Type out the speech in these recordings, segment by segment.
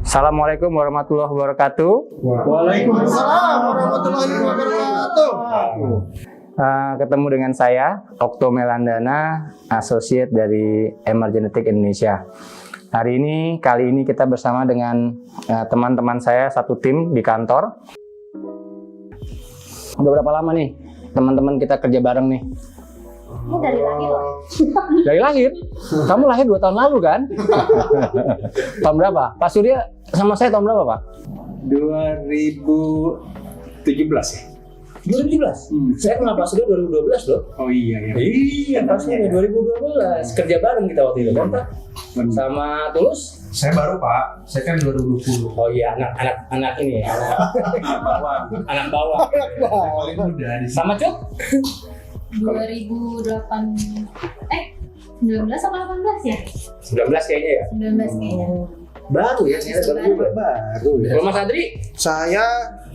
Assalamualaikum warahmatullahi wabarakatuh. Waalaikumsalam warahmatullahi wabarakatuh. Ketemu dengan saya, Okto Melandana, Associate dari Emergenetic Indonesia. Kali ini kita bersama dengan teman-teman saya, satu tim di kantor. Udah berapa lama nih teman-teman kita kerja bareng nih? Ini dari lahir loh. Dari lahir? Kamu lahir 2 tahun lalu kan? Tahun berapa? Pak Surya sama saya tahun berapa, Pak? 2017 ya? 2017? Saya kenal Pak Surya 2012 loh. Oh iya ya. Iya, Pak Surya 2012. Kerja bareng kita waktu itu kan, Pak? Sama Tulus? Saya baru Pak, saya kan 2020. Oh iya, anak ini ya, anak bawah. Paling muda di sini. Sama Cut? 2019 apa 18 ya? 19 kayaknya ya? 19 kayaknya. Baru ya, ternyata baru. Baru ya. Kalau Mas Adri? Saya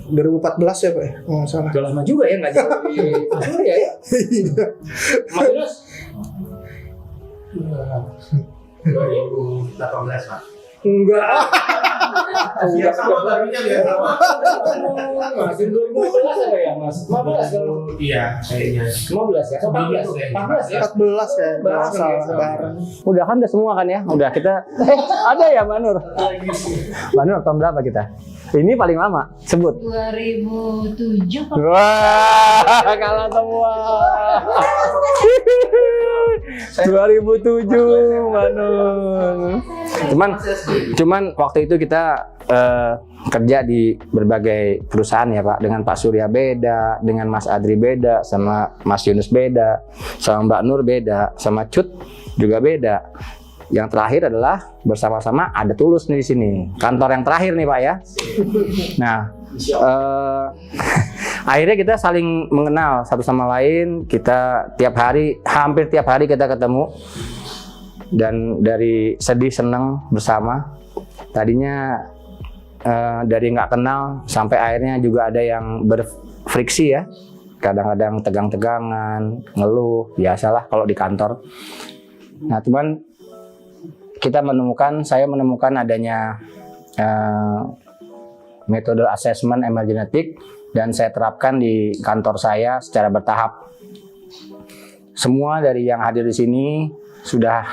2014 ya Pak? Oh, nggak salah. Udah lama juga ya, nggak jauh dari Pak Surya ya? Mas Yunus? 2018 Pak. Enggak. Ya sama barunya ya sama. Masih 2015 apa ya, Mas? 15 kan? Iya, kayaknya. 15 ya? 14 ya? 14 ya? 14 ya, nggak Bareng salah ya? bareng. Udah kan, udah semua kan ya? Udah kita... ada ya Mbak Nur? Mbak Nur tahun berapa kita? Ini paling lama, sebut. 2007 kok. Wah, kalah semua. 2007 Mbak Nur. Cuman waktu itu kita kerja di berbagai perusahaan ya Pak. Dengan Pak Surya beda, dengan Mas Adri beda, sama Mas Yunus beda, sama Mbak Nur beda, sama Cut juga beda. Yang terakhir adalah bersama-sama ada Tulus nih di sini. Kantor yang terakhir nih Pak ya. Nah, akhirnya kita saling mengenal satu sama lain. Kita hampir tiap hari kita ketemu. Dan dari sedih seneng bersama. Tadinya dari nggak kenal sampai akhirnya juga ada yang berfriksi ya. Kadang-kadang tegang-tegangan, ngeluh, biasalah kalau di kantor. Nah, cuman saya menemukan adanya metode asesmen emergenetik dan saya terapkan di kantor saya secara bertahap. Semua dari yang hadir di sini sudah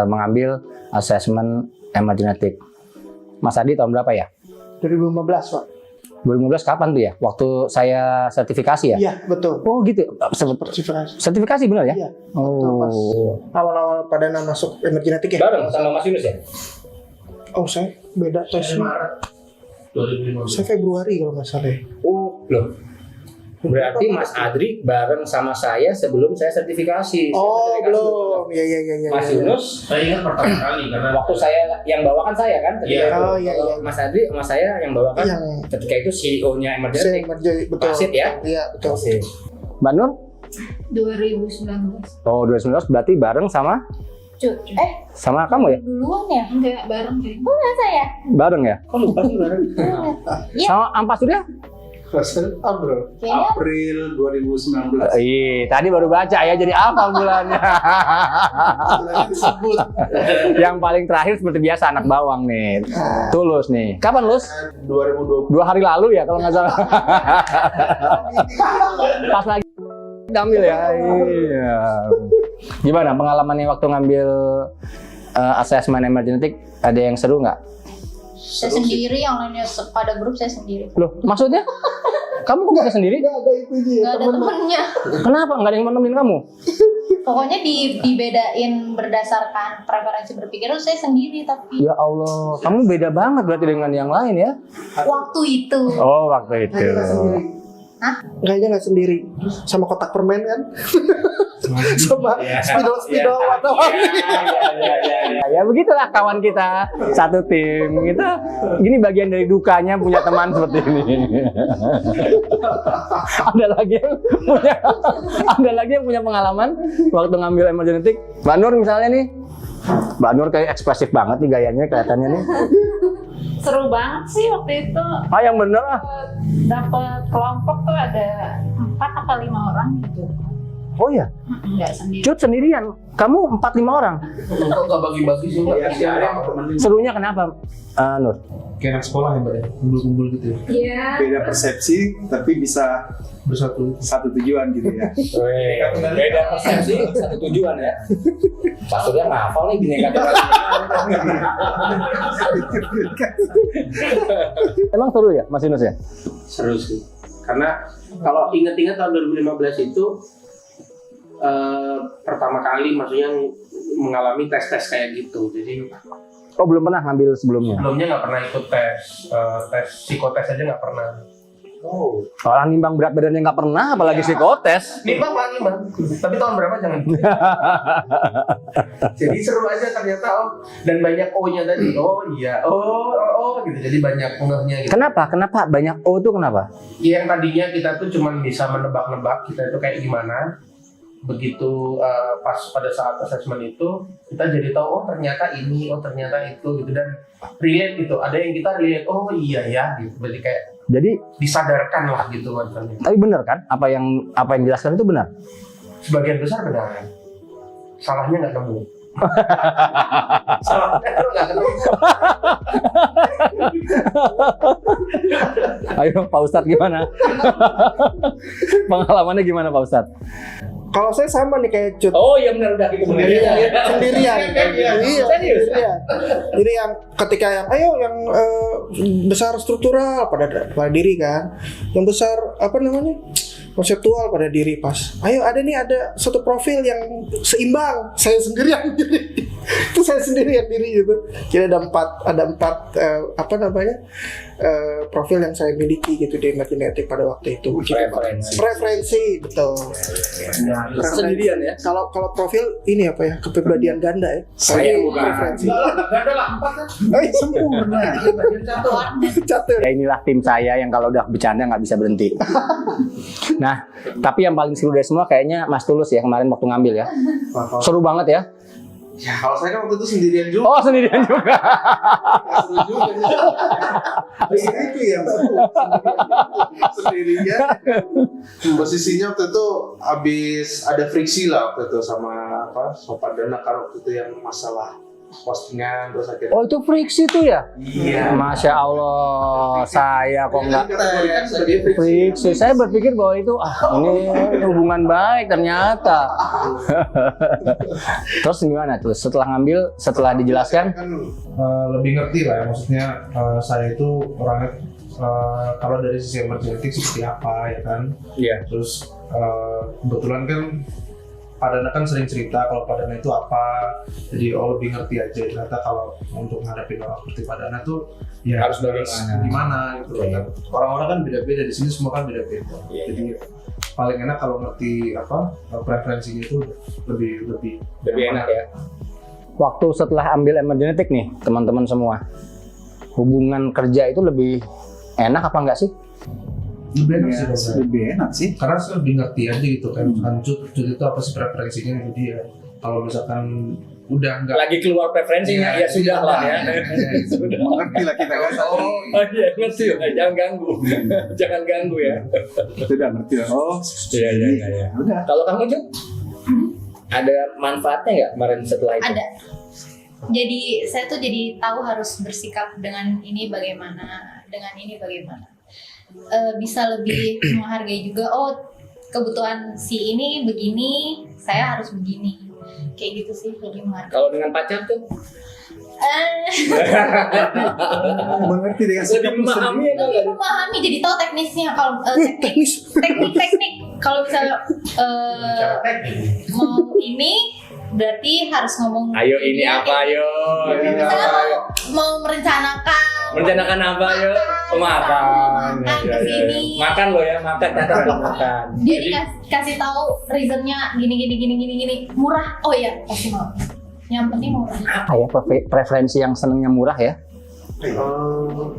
mengambil asesmen emergenetik. Mas Adi tahun berapa ya? 2015 Pak. 2015 kapan tuh ya? Waktu saya sertifikasi ya? Iya betul. Oh gitu. Sertifikasi. Sertifikasi benar ya? Iya. Oh. Awal-awal pada masuk emergenetik ya? Bareng sama Mas Yunus ya? Oh saya beda tesnya. 2015. Saya Februari kalau nggak salah. Ya. Oh, loh. Berarti Mas Adri bareng sama saya sebelum saya sertifikasi. Oh Saya sertifikasi belum. Iya. Mas Yunus, Saya ingat pertama kali karena waktu saya yang bawakan saya kan? Iya. Oh, iya. Mas Adri sama saya yang bawakan Yang ketika itu CEO-nya saya Emergenetic. betul. Wasit ya? Iya betul. Wasit. Mbak Nur? 2019. Oh, 2019 berarti bareng sama sama kamu ya? Duluan ya? Enggak, bareng kayaknya. Enggak saya. Bareng ya? Kok lupa sih bareng? Iya. Sama Ampas Surya? Kayaknya April 2019. Iya, tadi baru baca ya, jadi apa bulannya? Yang paling terakhir seperti biasa anak bawang nih, Tulus nih. Kapan Lus? 2020. 2 hari lalu ya kalau nggak salah. Pas lagi ngambil ya. Iya. Gimana pengalamannya waktu ngambil asesmen emergenetik? Ada yang seru nggak? saya sendiri, yang lainnya pada grup saya sendiri. Loh, maksudnya? Kamu kok bisa sendiri? Nggak ada itu dia. Enggak ada temennya. Kenapa? Nggak ada yang menemenin kamu? Pokoknya dibedain berdasarkan preferensi berpikir saya sendiri tapi Ya Allah, kamu beda banget berarti dengan yang lain ya? waktu itu. Oh, waktu itu. Kayaknya nggak sendiri. Hah? Kayaknya nggak sendiri. Sama kotak permen kan? Sama Iya. spidol warna-warni. Ya begitulah kawan kita, satu tim. Kita gini bagian dari dukanya punya teman seperti ini. Ada lagi yang punya pengalaman waktu ngambil emergenetik. Mbak Nur misalnya nih. Mbak Nur kayak ekspresif banget nih gayanya kelihatannya nih. Seru banget sih waktu itu. Ah yang bener ah. Dapat kelompok tuh ada 4 atau 5 orang gitu. Oh ya, Enggak sendiri. Cut sendirian. Kamu 4-5 orang. Kok nggak bagi-bagi sih Mbak? Kasihan. Serunya kenapa, Nur? Kayak anak sekolah ya Mbak ya, kumpul-kumpul gitu ya. Iya. Beda persepsi tapi bisa Bersatu. satu tujuan gitu ya. Beda persepsi, satu tujuan ya. Pak Surya ngafal nih bineka tunggal ika. Emang seru ya, Mas Yunus ya? Seru sih. Karena kalau ingat-ingat tahun 2015 itu pertama kali maksudnya mengalami tes-tes kayak gitu. Jadi Oh, belum pernah ngambil sebelumnya. sebelumnya nggak pernah ikut tes psikotes aja nggak pernah. Oh. Orang nimbang berat badannya nggak pernah, apalagi psikotes. Nimbang lagi Bang. Tapi tahun berapa jangan. Jadi seru aja ternyata dan banyak O-nya tadi. Oh iya, oh gitu. Jadi banyak ngehnya gitu. Kenapa? Kenapa banyak O itu kenapa? Yang tadinya kita tuh cuman bisa menebak-nebak kita itu kayak gimana. Begitu pas pada saat assessment itu kita jadi tahu oh ternyata ini, oh ternyata itu gitu dan relate gitu. Ada yang kita relate, oh iya ya gitu. Berarti kayak Jadi, disadarkan lah gitu maksudnya. tapi benar kan? Apa yang dijelaskan itu benar? Sebagian besar benar. Salahnya nggak nemu. Salahnya nggak nemu. Ayo Pak Ustadz gimana? Pengalamannya gimana Pak Ustadz? Kalau saya sama nih kayak Cut. Oh iya benar udah gitu Sendirian. Iya, Serius? sendirian. Jadi yang ketika yang besar struktural pada diri kan, yang besar apa namanya konseptual pada diri pas. Ada satu profil yang seimbang. Saya sendiri yang diri. Itu saya sendiri yang diri gitu. Jadi ada empat profil yang saya miliki gitu di genetik pada waktu itu. Preferensi betul. Sendirian ya? Kalau profil ini apa ya, kepribadian ganda ya. Saya bukan. Preferensi. Nggak ada lah 4 kan. Sempurna. Catur. Ya inilah tim saya yang kalau udah bercanda nggak bisa berhenti. Nah, tapi yang paling seru dari semua kayaknya Mas Tulus ya kemarin waktu ngambil ya. Seru banget ya. Ya kalau saya kan waktu itu sendirian juga. Oh sendirian juga. Seru juga. Itu ya sendirian. Posisinya waktu itu habis ada friksi lah waktu itu sama Sopan Dana kan waktu itu yang masalah postingan terus akhirnya. Oh itu friksi tuh ya? Iya. Masya Allah, saya kok nggak Dikategorikan sebagai friksi. Saya berpikir bahwa itu ini hubungan baik ternyata. Terus gimana tuh? Setelah dijelaskan? Kan lebih ngerti lah ya, maksudnya saya itu orangnya kalau dari sisi emergenetik seperti apa ya kan. Iya. Terus kebetulan kan Padana kan sering cerita kalau Padana itu apa, jadi lebih ngerti aja. Ternyata kalau untuk ngadepin orang seperti Padana tuh ya Harus bagaimana gitu kan. Orang-orang kan beda-beda, di sini semua kan beda-beda. Jadi paling enak kalau ngerti preferensinya itu lebih enak ya. Waktu setelah ambil emergenetik nih teman-teman semua, hubungan kerja itu lebih enak apa enggak sih? Lebih enak Ya, sih kalau saya. lebih enak sih. Karena saya lebih ngerti aja gitu kan, cut itu apa sih preferensinya, jadi ya kalau misalkan udah nggak Lagi keluar preferensinya ya sudah lah ya. Sudah. Ngerti lah kita kan. Oh iya ngerti lah, jangan ganggu, jangan ganggu ya. Sudah ngerti lah. Oh, Iya. Udah. Kalau kamu Jun, ada manfaatnya nggak kemarin setelah itu? Ada. Jadi saya tuh jadi tahu harus bersikap dengan ini bagaimana, dengan ini bagaimana. Bisa lebih menghargai juga. Oh kebutuhan si ini begini, saya harus begini. Kayak gitu sih, lebih menghargai. Kalau dengan pacar tuh Mengerti dengan lebih memahami ya Lebih memahami, jadi tahu teknisnya. Kalau Teknis. teknik kalau misalnya mau ini berarti harus ngomong Ayo ini apa yo? misalnya mau merencanakan Apa yo? Makan. kesini Makan lo ya, makan makan. dia dikasih tahu reasonnya gini murah, oh iya pasti mau, yang penting murah. Apa ya preferensi yang senengnya murah ya?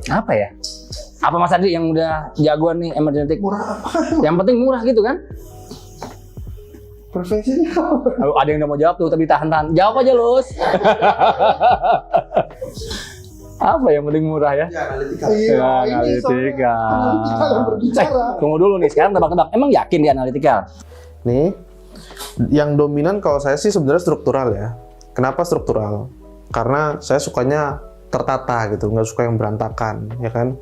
Apa ya? Apa Mas Adi yang udah jagoan nih emergenetik? Murah apa? Yang penting murah gitu kan? Preferensinya Aduh, ada yang udah mau jawab tuh tapi tahan. Jawab aja Lus. Apa yang penting murah ya? Iya, ini Analitikal. soalnya analytical yang berbicara. Tunggu dulu nih, sekarang tebak-tebak. Emang yakin di analytical? Nih, Yang dominan kalau saya sih sebenarnya struktural ya. Kenapa struktural? Karena saya sukanya tertata gitu, nggak suka yang berantakan, ya kan?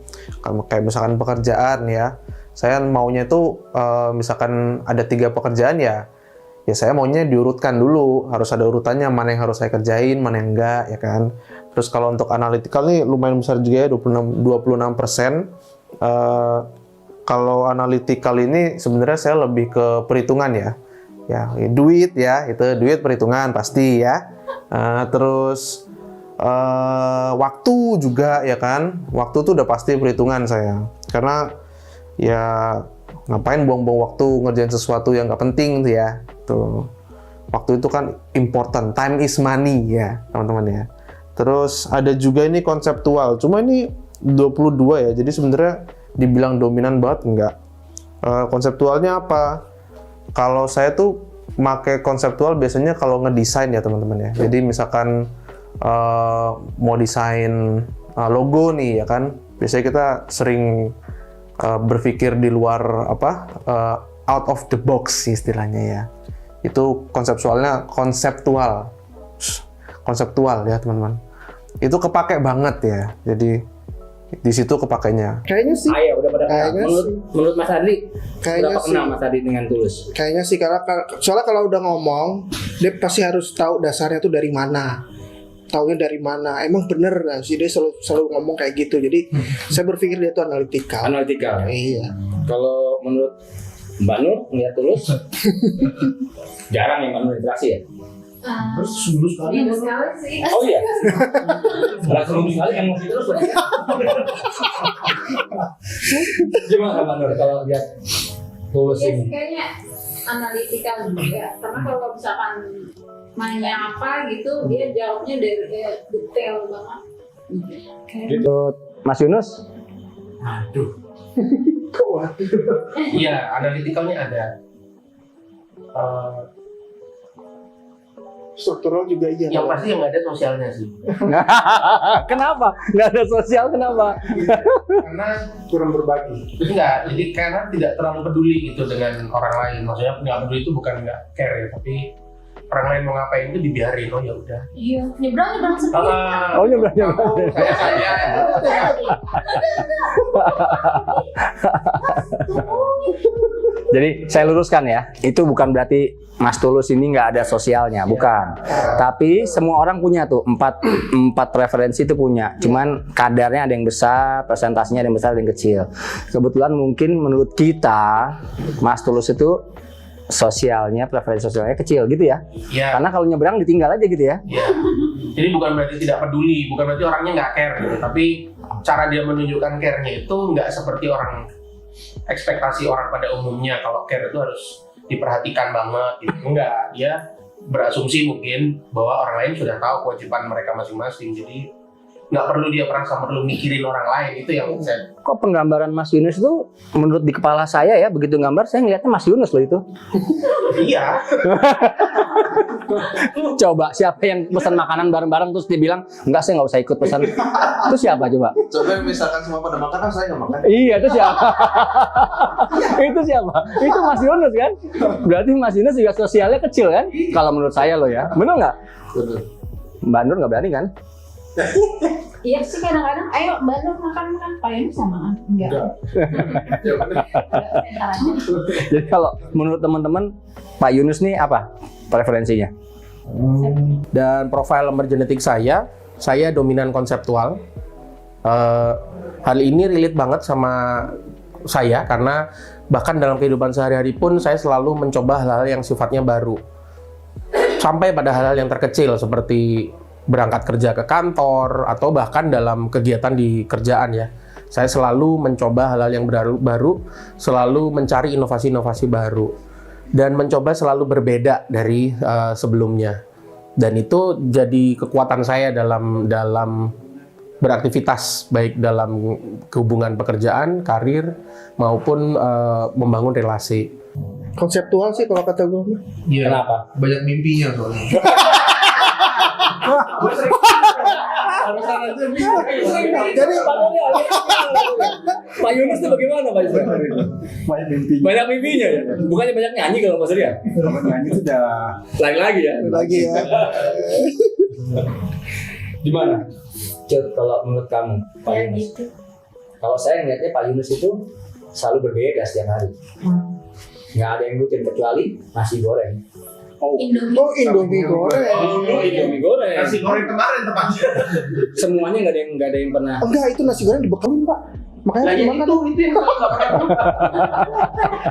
Kayak misalkan pekerjaan ya, saya maunya itu misalkan ada 3 pekerjaan ya saya maunya diurutkan dulu, harus ada urutannya mana yang harus saya kerjain, mana yang enggak, ya kan? Terus kalau untuk analytical nih lumayan besar juga ya, 26%. Kalau analytical ini sebenarnya saya lebih ke perhitungan ya. Ya, duit ya, itu duit perhitungan pasti ya. Terus waktu juga ya kan, waktu tuh udah pasti perhitungan saya, karena ya ngapain buang-buang waktu ngerjain sesuatu yang nggak penting tuh ya. Tuh, waktu itu kan important, time is money ya teman-teman ya. Terus ada juga ini konseptual, cuma ini 22 ya, jadi sebenarnya dibilang dominan banget enggak. Konseptualnya apa? Kalau saya tuh pakai konseptual biasanya kalau ngedesain ya teman-teman ya. Jadi misalkan mau desain logo nih ya kan, biasanya kita sering berpikir di luar out of the box istilahnya ya. Itu konseptual ya teman-teman. Itu kepake banget ya. Jadi di situ kepakainya. Kayaknya sih. Ayo udah pada kenal. Menurut Mas Adli, Kayaknya berapa kenal Mas Adli dengan Tulus? Kayaknya sih karena soalnya kalau udah ngomong, dia pasti harus tahu dasarnya tuh dari mana. Taunya dari mana? Emang bener nah, sih dia selalu ngomong kayak gitu. Jadi saya berpikir dia tuh analytical. Analytical. Iya. Kalau menurut Mbak Nur ngeliat Tulus, jarang yang Mbak Nur interaksi ya? Terus seminggu sekali. Iya sekali sih. Oh iya? Setelah seminggu sekali emosi terus lah. Gimana Mbak Nur kalau lihat Tulus Ya ini? kayaknya analitikal juga. Karena kalau misalkan nanya apa gitu, dia jawabnya dari detail banget. Gitu. Mas Yunus? Aduh. Iya, analyticalnya ada. Struktural juga iya. Yang pasti yang nggak ada sosialnya sih. Kenapa? Nggak ada sosial kenapa? Karena kurang berbagi. enggak, jadi karena tidak terlalu peduli gitu dengan orang lain. Maksudnya nggak peduli itu bukan nggak care ya, tapi orang lain mau ngapain itu dibiarin. Oh ya udah. Iya, nyebrang sendiri. Oh nyebrang. Saya Jadi saya luruskan ya, itu bukan berarti Mas Tulus ini nggak ada sosialnya, bukan. Tapi semua orang punya tuh empat preferensi itu punya. Cuman kadarnya ada yang besar, presentasinya ada yang besar, ada yang kecil. Kebetulan mungkin menurut kita Mas Tulus itu sosialnya, preferensi sosialnya kecil gitu ya. Iya. Karena kalau nyebrang ditinggal aja gitu ya. Iya. Jadi bukan berarti tidak peduli, bukan berarti orangnya nggak care gitu. Tapi cara dia menunjukkan care-nya itu nggak seperti orang ekspektasi orang pada umumnya. Kalau care itu harus diperhatikan banget gitu. Enggak, dia berasumsi mungkin bahwa orang lain sudah tahu kewajiban mereka masing-masing. Jadi nggak perlu dia merasa perlu mikirin orang lain. Itu yang saya. Kok penggambaran Mas Yunus itu menurut di kepala saya ya, begitu gambar saya ngeliatnya Mas Yunus loh itu. Iya. Coba siapa yang pesan makanan bareng-bareng terus dia bilang enggak, saya nggak usah ikut pesan. Itu siapa coba? Coba misalkan semua pada makan, saya nggak makan. Iya, itu siapa? Itu siapa? Itu Mas Yunus kan? Berarti Mas Yunus juga sosialnya kecil kan? Kalau menurut saya loh ya. Benar nggak? Bener. Mbak Nur nggak berani kan? Iya sih kadang-kadang, ayo Mbak Nur makan, Pak Yunus sama enggak. Ya bener. Jadi kalau menurut teman-teman Pak Yunus nih apa preferensinya? Dan profil lembar genetik saya dominan konseptual. Hal ini relate banget sama saya karena bahkan dalam kehidupan sehari-hari pun saya selalu mencoba hal-hal yang sifatnya baru. Sampai pada hal-hal yang terkecil seperti berangkat kerja ke kantor atau bahkan dalam kegiatan di kerjaan ya. Saya selalu mencoba hal-hal yang baru, selalu mencari inovasi-inovasi baru dan mencoba selalu berbeda dari sebelumnya. Dan itu jadi kekuatan saya dalam beraktivitas baik dalam hubungan pekerjaan, karir maupun membangun relasi. Konseptual sih kalau kata gue. Iya. Kenapa? Banyak mimpinya soalnya. Jadi Pak Yunus itu bagaimana Pak Yunus? Banyak mimpinya ya? Bukannya banyak nyanyi kalau Mas Surya? Nyanyi itu udah Lain lagi ya? lagi ya. Gimana? Cut, kalau menurut kamu, Pak Ya Yunus? gitu. Kalau saya ngeliatnya Pak Yunus itu selalu berbeda setiap hari. Nggak ada yang rutin kecuali nasi goreng. Indomie. Oh, Indomie goreng. Indomie goreng. Nasi goreng kemarin tepatnya. Semuanya nggak ada yang pernah. Enggak, itu nasi goreng dibekelin, Pak. Makanya Lagi dimakan. itu yang nggak pernah berubah.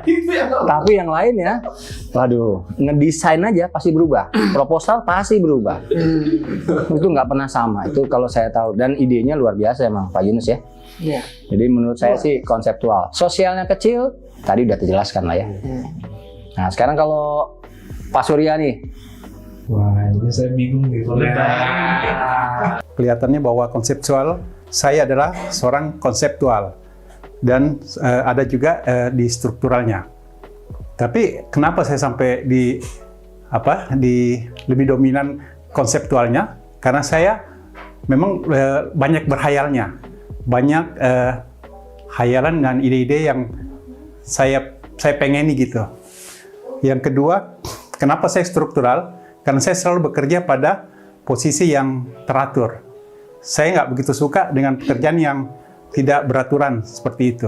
Itu yang nggak Tapi yang lain ya, waduh, ngedesain aja pasti berubah, proposal pasti berubah. Itu nggak pernah sama. Itu kalau saya tahu, dan idenya luar biasa emang Pak Yunus ya. Iya. Jadi menurut saya sih konseptual. Sosialnya kecil, tadi udah terjelaskan lah ya. Nah sekarang kalau Pak Surya nih, Wah, ini saya bingung nih. kelihatannya bahwa konseptual, saya adalah seorang konseptual dan ada juga di strukturalnya. Tapi kenapa saya sampai di lebih dominan konseptualnya? Karena saya memang banyak berhayalnya, banyak hayalan dan ide-ide yang saya pengeni gitu. Yang kedua, kenapa saya struktural? Karena saya selalu bekerja pada posisi yang teratur. Saya nggak begitu suka dengan pekerjaan yang tidak beraturan seperti itu.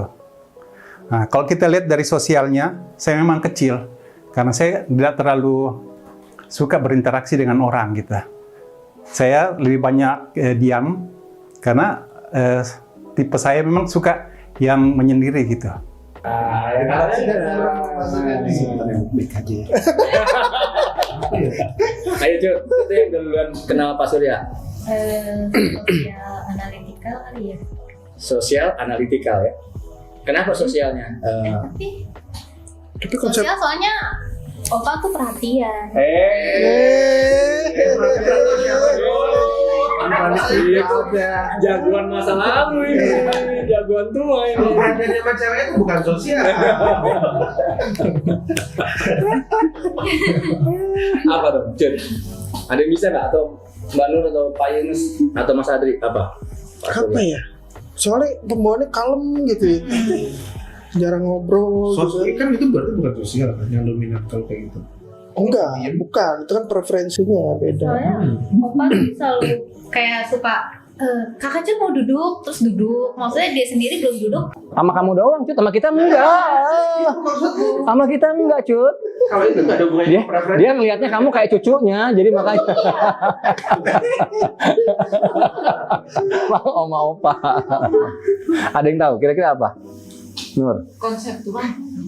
Nah, kalau kita lihat dari sosialnya, saya memang kecil. Karena saya tidak terlalu suka berinteraksi dengan orang gitu. Saya lebih banyak diam, karena tipe saya memang suka yang menyendiri gitu. ayo Cut, itu yang duluan kenal Pak Surya. Sosial analitikal kali ya. Sosial analitikal ya. Kenapa sosialnya? Tapi konsep Sosial soalnya Opa tuh perhatian. Jagoan masa lalu ini, jagoan tua ini. Kalau perhatiannya sama cewek itu bukan sosial. Apa dong, Cut? Ada yang bisa nggak? Atau Mbak Nur atau Pak Yunus atau Mas Adri apa? Pak apa Surya. ya? Soalnya pembawaannya kalem gitu ya. Jarang ngobrol gitu. Kan itu berarti bukan sosial kan yang dominan kalau kayak gitu. Oh, enggak, bukan. Itu kan preferensinya beda. Soalnya Opa tuh selalu kayak suka kakak Cut mau duduk, terus duduk. Maksudnya dia sendiri belum duduk. Sama kamu doang, Cut. Sama kita enggak. Sama kita enggak, Cut. Kalau itu nggak ada hubungannya sama preferensi. Dia melihatnya kamu kayak cucunya, jadi makanya. Mau oma opa. Ada yang tahu? Kira-kira apa? Nur. Konseptual.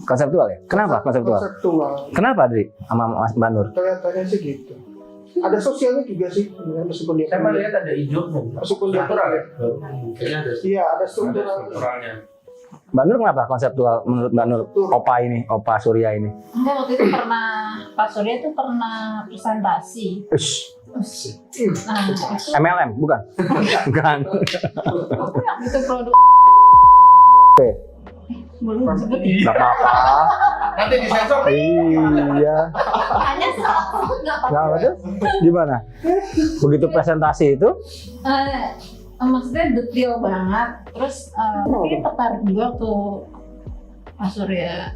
Konseptual ya? Kenapa konseptual? Konseptual. Kenapa Adri sama Mas Mbak Nur? Kelihatannya sih gitu. Ada sosialnya juga sih, meskipun dia Saya melihat ada hijaunya. Meskipun dia Struktural ya. Kayaknya ada. Iya, ada Ada struktural. strukturalnya. Mbak Nur kenapa konseptual menurut Mbak Nur? Opa ini, Opa Surya ini. Enggak, waktu itu pernah Pak Surya tuh pernah presentasi. Ush, Nah, itu MLM bukan? Bukan. apa yang itu produk Oke. belum disebut. Nggak apa-apa. Nanti disensor. Iya. Hanya sebut nggak apa-apa. Nah, terus gimana? Begitu presentasi itu, Maksudnya detail banget. Terus mungkin tertarik juga tuh Pak Surya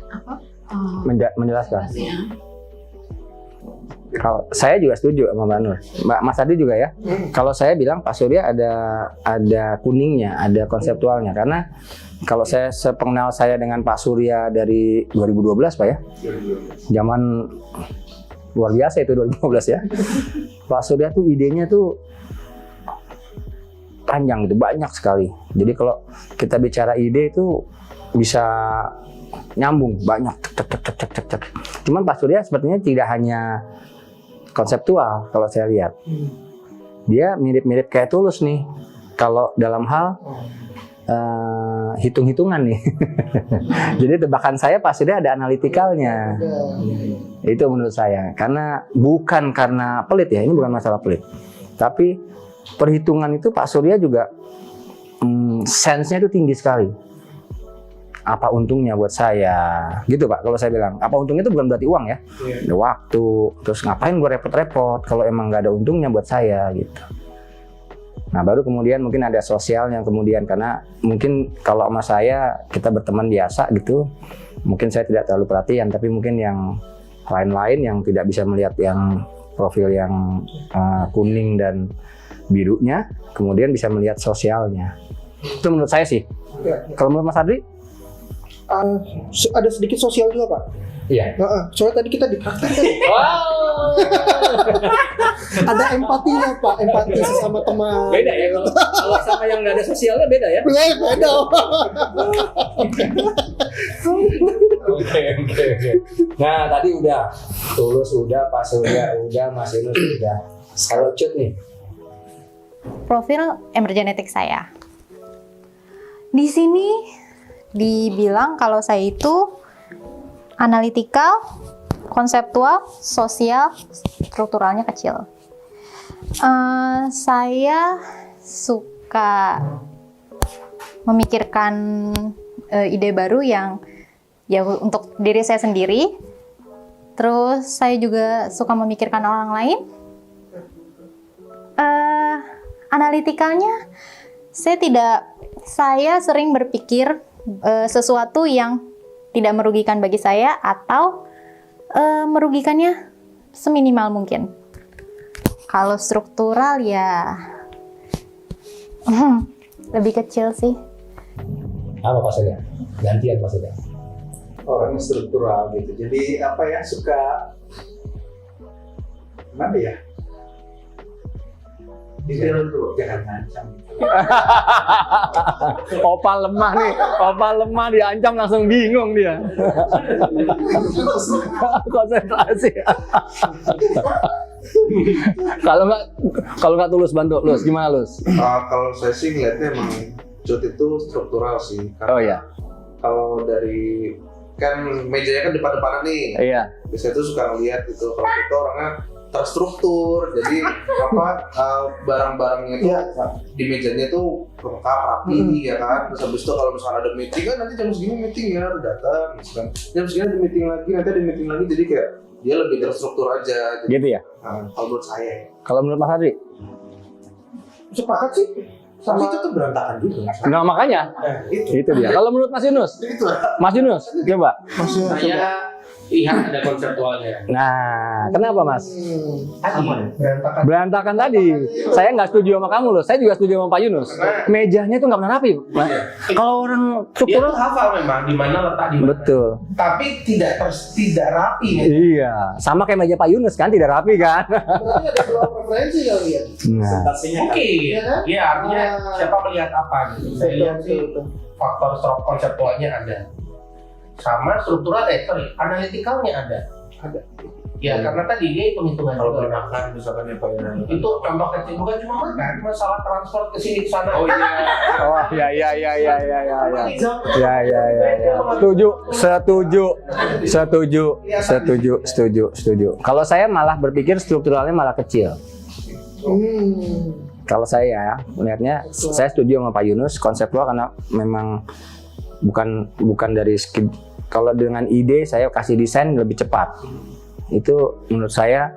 menjelaskan. presentasinya. Kalau saya juga setuju sama Mbak Nur, Mas Adi juga ya. Kalau saya bilang Pak Surya ada kuningnya, ada konseptualnya. Karena kalau saya sepengenal saya dengan Pak Surya dari 2012 Pak ya, zaman luar biasa itu 2012 ya. Pak Surya tuh idenya tuh panjang gitu, banyak sekali. Jadi kalau kita bicara ide itu bisa nyambung banyak. Cuman Pak Surya sepertinya tidak hanya konseptual kalau saya lihat. Dia mirip-mirip kayak Tulus nih. Kalau dalam hal hitung-hitungan nih. Jadi tebakan saya Pak Surya ada analitikalnya. Itu menurut saya. Karena bukan karena pelit ya, ini bukan masalah pelit. Tapi perhitungan itu Pak Surya juga sense-nya itu tinggi sekali. Apa untungnya buat saya, gitu Pak. Kalau saya bilang, apa untungnya itu bukan berarti uang ya, ada waktu. Terus ngapain gue repot-repot kalau emang nggak ada untungnya buat saya, gitu. Nah baru kemudian mungkin ada sosial yang kemudian, karena mungkin kalau sama saya kita berteman biasa gitu, mungkin saya tidak terlalu perhatian, tapi mungkin yang lain-lain yang tidak bisa melihat yang profil yang kuning dan birunya, kemudian bisa melihat sosialnya. Itu menurut saya sih. Kalau menurut Mas Adri? Ada sedikit sosial juga Pak. Iya. Soalnya tadi kita ditraktir kan. Wow. Ada empatinya Pak, empati sesama teman. Beda ya kalau sama yang nggak ada sosialnya beda ya. Beda. Oke. Nah tadi udah Tulus udah, Pak Surya udah, Mas Yunus udah. Kalau Cut nih, Profil emergenetik saya. Di sini dibilang kalau saya itu analitikal, konseptual, sosial, strukturalnya kecil. Saya suka memikirkan ide baru yang ya untuk diri saya sendiri. Terus saya juga suka memikirkan orang lain. Analitikalnya saya sering berpikir sesuatu yang tidak merugikan bagi saya atau merugikannya seminimal mungkin. Kalau struktural ya lebih kecil sih. apa Pak Surya? Gantian Pak Surya. Orangnya struktural gitu. Jadi apa ya, suka mana ya? Detail dulu, jangan ngancam. Opa lemah nih, Opa lemah diancam langsung bingung dia. Konsentrasi. Kalau nggak Tulus bantu, Lus gimana Lus? Kalau saya sih ngeliatnya emang Cut itu struktural sih. Karena Oh iya. kalau dari kan mejanya kan depan-depanan nih. Iya. Biasanya tuh suka ngeliat gitu. Kalau itu orangnya terstruktur, jadi barang-barangnya itu di mejanya tuh lengkap rapi ya kan. Terus habis itu kalau misalnya ada meeting kan nanti jam segini meeting ya udah datang gitu kan. Jam segini ada meeting lagi, nanti ada meeting lagi, jadi kayak dia lebih terstruktur aja. Jadi, Gitu ya. kalau menurut saya. Kalau menurut Mas Adri? Sepakat sih. Tapi itu tuh berantakan juga. Nah makanya itu dia. Kalau menurut Mas Yunus? Mas Yunus, coba. Saya lihat ada konseptualnya. Nah, kenapa Mas? Tadi Berantakan tadi. Saya nggak setuju sama kamu loh. Saya juga setuju sama Pak Yunus. Mejanya tuh nggak pernah rapi. Kalau orang dia struktural tuh hafal memang di mana letak di mana. betul. Tapi tidak rapi. Iya, sama kayak meja Pak Yunus kan, tidak rapi kan? Berarti ada dua preferensi kali ya. Nah, Mungkin, ya artinya siapa melihat apa gitu. Saya lihat sih faktor konseptualnya ada. Sama struktural, analitikalnya ada. Ya karena tadi dia hitung-hitungan Kalau juga. makan misalkan ya Pak ya. Itu contoh kecil, bukan cuma makan, masalah transport ke sini ke sana. Oh iya. oh ya. Setuju. Kalau saya malah berpikir strukturalnya malah kecil. Kalau saya melihatnya, saya setuju sama Pak Yunus konseptual karena memang bukan dari kalau dengan ide saya kasih desain lebih cepat. Itu menurut saya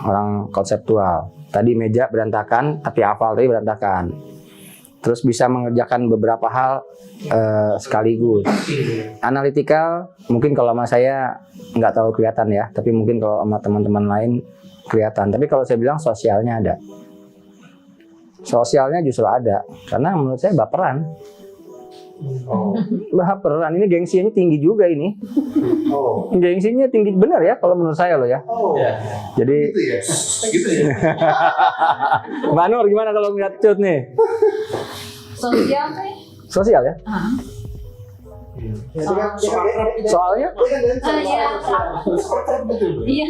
orang konseptual. Tadi meja berantakan tapi hafal tadi berantakan. Terus bisa mengerjakan beberapa hal sekaligus. Analitikal mungkin kalau sama saya nggak terlalu kelihatan ya, tapi mungkin kalau sama teman-teman lain kelihatan. Tapi kalau saya bilang sosialnya ada. Sosialnya justru ada karena menurut saya baperan. Baperan ini gengsinya tinggi juga ini. Gengsinya tinggi benar ya kalau menurut saya loh ya. Jadi Gitu ya. Mbak Nur gimana kalau ngeliat Cut nih? Sosial tuh ya? Sosial ya? Soalnya Iya.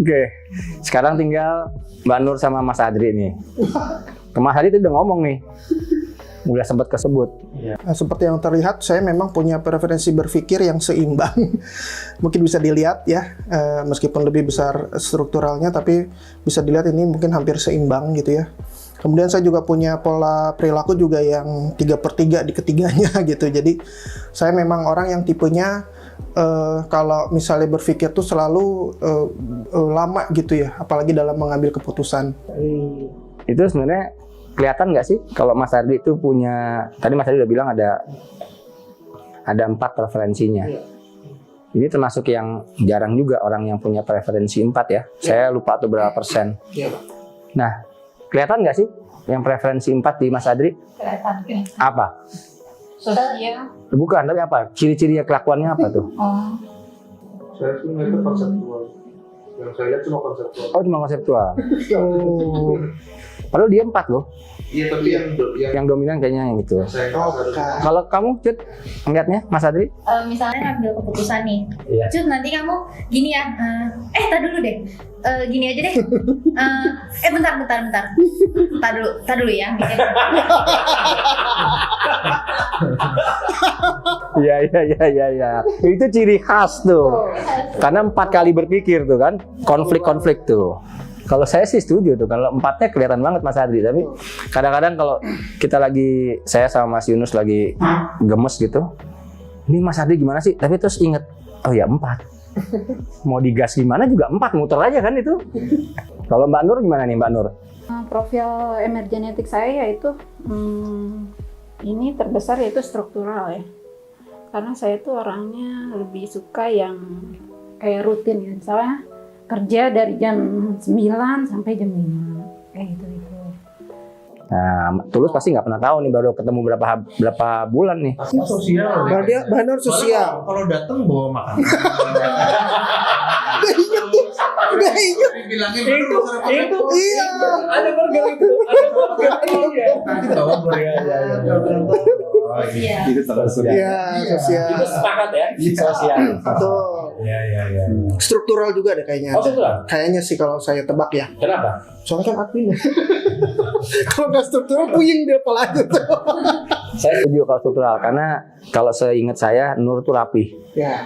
Oke, sekarang tinggal Mbak Nur sama Mas Adri nih. Ke Mas Adri itu udah ngomong nih, udah sempat kesebut. Nah, seperti yang terlihat, saya memang punya preferensi berpikir yang seimbang. Mungkin bisa dilihat ya, meskipun lebih besar strukturalnya, tapi bisa dilihat ini mungkin hampir seimbang gitu ya. Kemudian saya juga punya pola perilaku juga yang 3/3 di ketiganya gitu. Jadi saya memang orang yang tipenya kalau misalnya berpikir tuh selalu lama gitu ya, apalagi dalam mengambil keputusan. Itu sebenarnya kelihatan nggak sih kalau Mas Ardi itu punya, tadi Mas Ardi udah bilang ada 4 preferensinya. Ini termasuk yang jarang juga orang yang punya preferensi 4 ya. Saya lupa tuh berapa persen. Nah, kelihatan nggak sih yang preferensi 4 di Mas Adri? Kelihatan. Apa? Sosial. Bukan, tapi apa? Ciri-cirinya, kelakuannya apa tuh? Oh. Saya tuh ngeliatnya konseptual. Yang saya lihat cuma konseptual. Oh, cuma konseptual. Oh. Padahal dia 4 loh. Iya, tapi Yang dominan kayaknya yang itu. saya Kalau kamu, Cut, ngeliatnya Mas Adri? Misalnya ngambil keputusan nih, Iya. Cut nanti kamu gini ya, tar dulu deh, gini aja deh, bentar, tar dulu ya, mikir. Iya. Itu ciri khas tuh. Karena 4 kali berpikir tuh kan, konflik tuh. Kalau saya sih setuju tuh, kalau 4-nya kelihatan banget Mas Adri. Tapi kadang-kadang kalau kita lagi, saya sama Mas Yunus lagi gemes gitu, ini Mas Adri gimana sih? Tapi terus inget, oh ya 4. Mau digas gimana juga 4, muter aja kan itu. Kalau Mbak Nur gimana nih Mbak Nur? Profil emergenetik saya yaitu ini terbesar yaitu struktural ya. Karena saya tuh orangnya lebih suka yang kayak rutin ya. Misalnya kerja dari jam 9 sampai jam 5 kayak gitu. Nah, Tulus pasti nggak pernah tahu nih, baru ketemu berapa bulan nih. Sosial. Banur sosial. Kalau datang bawa makanan. Udah inget. Bilangin Itu Iya. ada burger itu. Iya. nanti bawa burger. Iya. Itu salah satu. Iya, sosial. Itu sepakat ya. Sosial. Betul. Iya. Struktural juga deh kayaknya. Oh, struktural? Kayaknya sih kalau saya tebak ya. Kenapa? Soalnya kan admin. Kalau nggak struktural puyeng dia apalagi tuh. Saya setuju kalau struktural, karena kalau seingat saya Nur tuh rapi. Ya.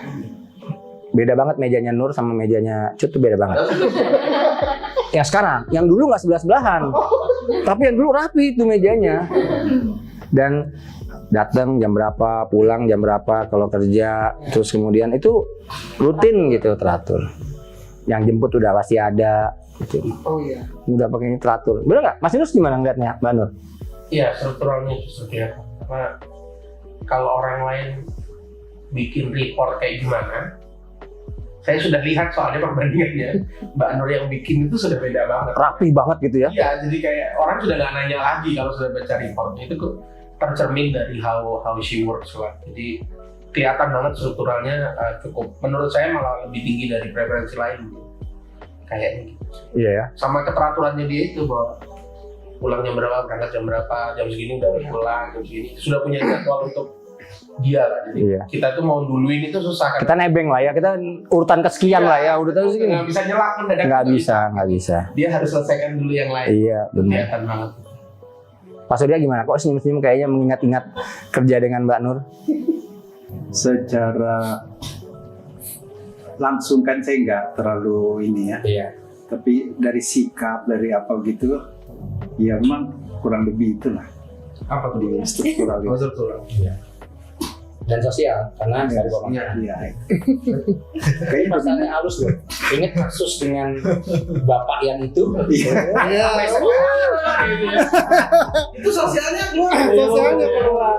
Beda banget mejanya Nur sama mejanya Cut tuh beda banget. Yang sekarang, yang dulu nggak sebelah-sebelahan, tapi yang dulu rapi itu mejanya. Dan datang jam berapa, pulang jam berapa kalau kerja, terus kemudian itu rutin gitu, teratur. Yang jemput udah pasti ada, gitu. Oh iya. Udah pakai teratur. Bener nggak? Mas Yunus gimana ngeliatnya, Mbak Nur? Iya, strukturalnya seperti apa? Karena kalau orang lain bikin report kayak gimana, saya sudah lihat soalnya perbandingannya. Mbak Nur yang bikin itu sudah beda banget. Rapi banget gitu ya? Iya, jadi kayak orang sudah nggak nanya lagi kalau sudah baca reportnya. Itu tercermin dari how she works lah. Jadi kelihatan banget strukturalnya cukup. Menurut saya malah lebih tinggi dari preferensi lain. Kayaknya gitu. Iya ya. Sama keteraturannya dia itu bahwa pulang jam berapa, berangkat jam berapa, jam segini udah pulang, jam segini. Sudah punya jadwal untuk dia lah. Jadi Iya. kita tuh mau duluin itu susah kan. Kita nebeng lah ya, kita urutan kesekian lah ya, urutan segini. Nggak bisa nyelak mendadak. Nggak bisa. Dia harus selesaikan dulu yang lain. Iya, benar. Kelihatan banget. Pak Surya gimana? Kok senyum-senyum kayaknya mengingat-ingat kerja dengan Mbak Nur? Secara langsung kan saya nggak terlalu ini ya. Iya. Tapi dari sikap, dari apa gitu, ya memang kurang lebih itulah Apa tuh? di struktural itu. Struktural. Dan sosial, karena nggak dibawa makan. Iya. Kayaknya Kayaknya masalahnya halus loh. Ingat kasus dengan bapak yang itu? Iya. Itu sosialnya keluar. Sosialnya keluar.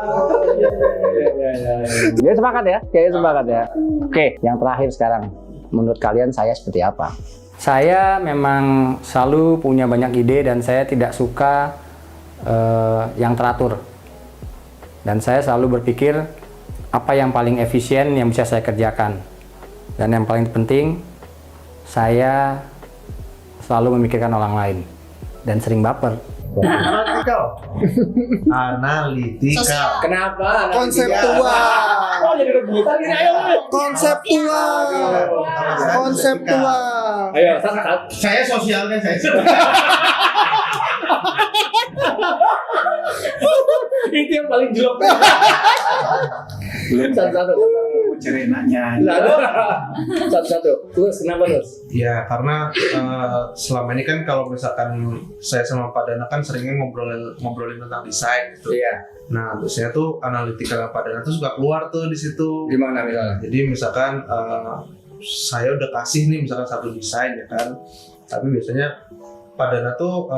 Dia sepakat ya? Kayaknya sepakat ya. Oke, yang terakhir sekarang. Menurut kalian saya seperti apa? Saya memang selalu punya banyak ide dan saya tidak suka yang teratur. Dan saya selalu berpikir apa yang paling efisien yang bisa saya kerjakan. Dan yang paling penting, saya selalu memikirkan orang lain. Dan sering baper. Analitikal. Kenapa? Konseptual. Oh, jadi rebutan ini, ayo. Konseptual. Ayo, Saya sosialnya saya. itu yang paling jelek. Satu-satu. mencari enaknya. Satu-satu. Terus kenapa terus? Ya karena selama ini kan kalau misalkan saya sama Pak Dana kan seringnya ngobrolin tentang desain gitu. Iya. Nah biasanya tuh analitika Pak Dana tuh suka keluar tuh di situ. Gimana misalnya? Jadi misalkan saya udah kasih nih misalkan satu desain ya kan, tapi biasanya Pak Dana tuh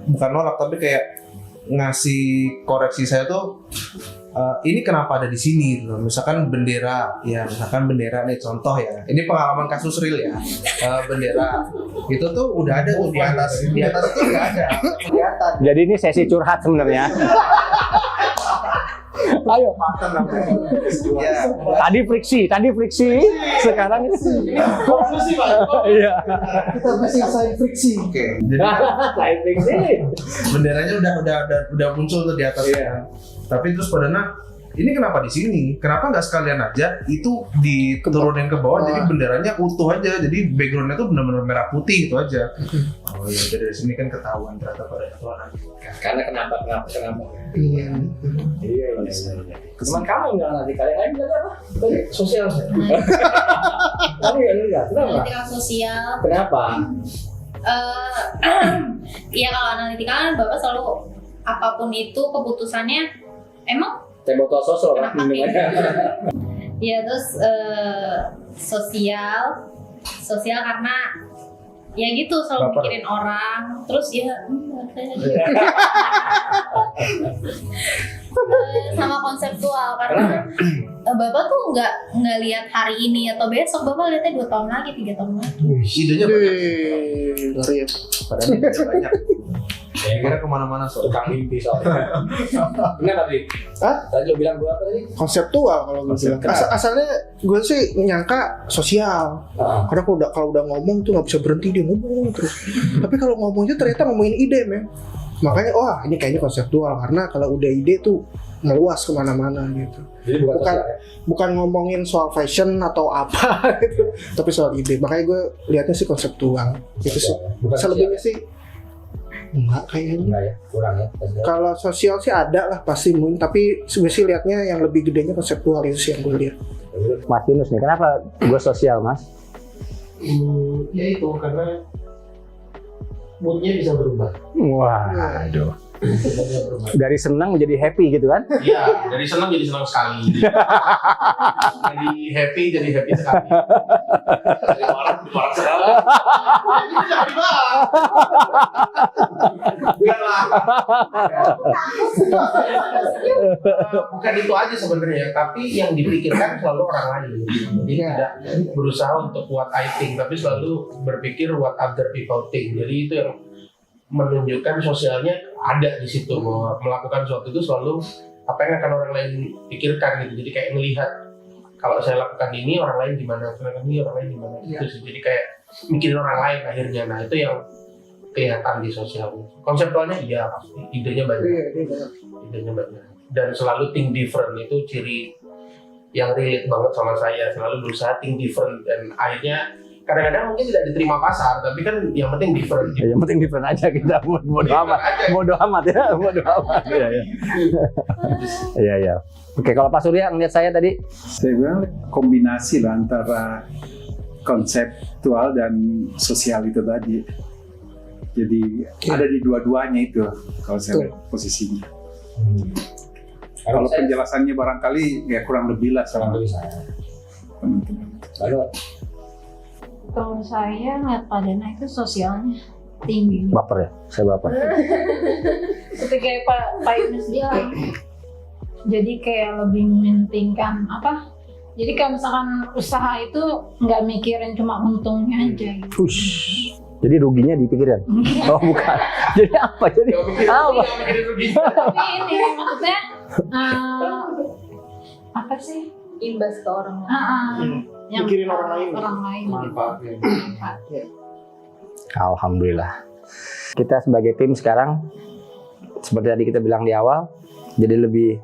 bukan nolak tapi kayak ngasih koreksi saya tuh ini kenapa ada di sini gitu. Misalkan bendera nih contoh ya, ini pengalaman kasus real ya, bendera itu tuh udah ada tuh di atas tuh udah ada kelihatan. Jadi ini sesi curhat sebenarnya. Ayo. Ya, Tadi friksi, sekarang Konklusi Pak. iya. Kita masih selesai friksi. oke. Jadi benderanya udah muncul tuh di atas. Iya. Tapi terus Pak Dana, ini kenapa di sini? Kenapa nggak sekalian aja itu diturunin ke bawah, jadi benderanya utuh aja, jadi backgroundnya tuh benar-benar merah putih itu aja. Oh iya, dari sini kan ketahuan ternyata Pak Dana tuh anak. Karena kenapa? Iya. Iya. Cuman kamu nggak nanti kalian lain bilang apa? Tadi sosial. Kamu ya enggak? Kenapa? Analitika sosial. Kenapa? Iya kalau analitika kan Bapak selalu apapun itu keputusannya emang Teh botol sosok lah kenapa minumannya. ya terus sosial karena ya gitu selalu Baper. mikirin orang terus ya sama konseptual karena Bapak tuh nggak lihat hari ini atau besok, Bapak lihatnya 2 tahun lagi, 3 tahun lagi. Idenya banyak. Ngeri ya. Pada ide banyak. Kira kemana-mana soal. Tukang mimpi soalnya. Benar tadi? Hah? Tadi lo bilang gua apa tadi? Konseptual kalau gue bilang. Asalnya gue sih nyangka sosial. Karena kalau udah ngomong tuh nggak bisa berhenti dia ngomong terus. Tapi kalau ngomongnya ternyata ngomongin ide, men. Makanya wah ini kayaknya konseptual karena kalau udah ide tuh meluas kemana-mana gitu. Jadi bukan ngomongin soal fashion atau apa gitu, tapi soal ide. Makanya gue lihatnya sih konseptual. Itu sih. Bukan Selebihnya sih enggak kayaknya. enggak ya, kurang ya. Kalau sosial sih ada lah pasti mungkin, tapi gue sih lihatnya yang lebih gedenya konseptual itu sih yang gue lihat. Mas Yunus nih, kenapa gue sosial, Mas? Ya itu karena moodnya bisa berubah. Waduh. Dari senang menjadi happy gitu kan? Iya, dari senang jadi senang sekali. Dari happy jadi happy sekali. Dari marah sekali. Ini jangan dibahas. Bukan lah. Bukan itu aja sebenarnya, tapi yang dipikirkan selalu orang lain. Jadi tidak berusaha untuk what I think, tapi selalu berpikir what other people think. Jadi itu yang menunjukkan sosialnya ada di situ, bahwa melakukan sesuatu itu selalu apa yang akan orang lain pikirkan gitu. Jadi kayak melihat kalau saya lakukan ini orang lain gimana, lakukan ini orang lain gimana gitu sih. Jadi kayak mikirin orang lain akhirnya. Nah itu yang kelihatan di sosial. Konseptualnya iya pasti, idenya banyak. Dan selalu think different itu ciri yang relate banget sama saya. Selalu berusaha think different dan akhirnya kadang-kadang mungkin tidak diterima pasar, tapi kan yang penting different. Ya, yang penting different aja kita, bodo amat ya, bodo amat. Iya. Oke, kalau Pak Surya ngeliat saya tadi, Saya bilang kombinasi lah antara konseptual dan sosial itu tadi. Jadi ada di dua-duanya itu kalau saya lihat posisinya. Kalau penjelasannya barangkali ya kurang lebih lah sama teman-teman. Lalu Kalau saya ngeliat Pak Dana itu sosialnya tinggi. baper ya, saya baper. Seperti kayak Pak Yunus bilang. Jadi kayak lebih mementingkan apa? Jadi kalau misalkan usaha itu nggak mikirin cuma untungnya aja gitu. Push. Jadi ruginya dipikirin? Oh bukan. Jadi apa? Jadi apa? Tapi ini maksudnya apa sih? Imbas ke orang lain. Yang Mikirin orang lain. Manfaatnya. Alhamdulillah. Kita sebagai tim sekarang, seperti tadi kita bilang di awal, jadi lebih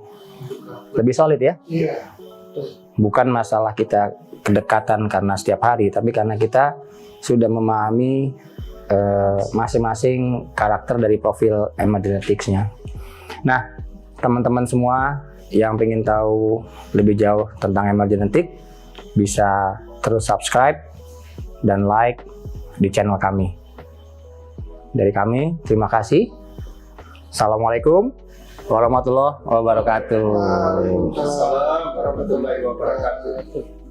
solid ya. Iya. Bukan masalah kita kedekatan karena setiap hari, tapi karena kita sudah memahami masing-masing karakter dari profil emergenetics-nya. Nah, teman-teman semua yang pengen tahu lebih jauh tentang emergenetik bisa terus subscribe dan like di channel kami. Dari kami, terima kasih. Assalamualaikum warahmatullahi wabarakatuh. Waalaikumsalam warahmatullahi wabarakatuh.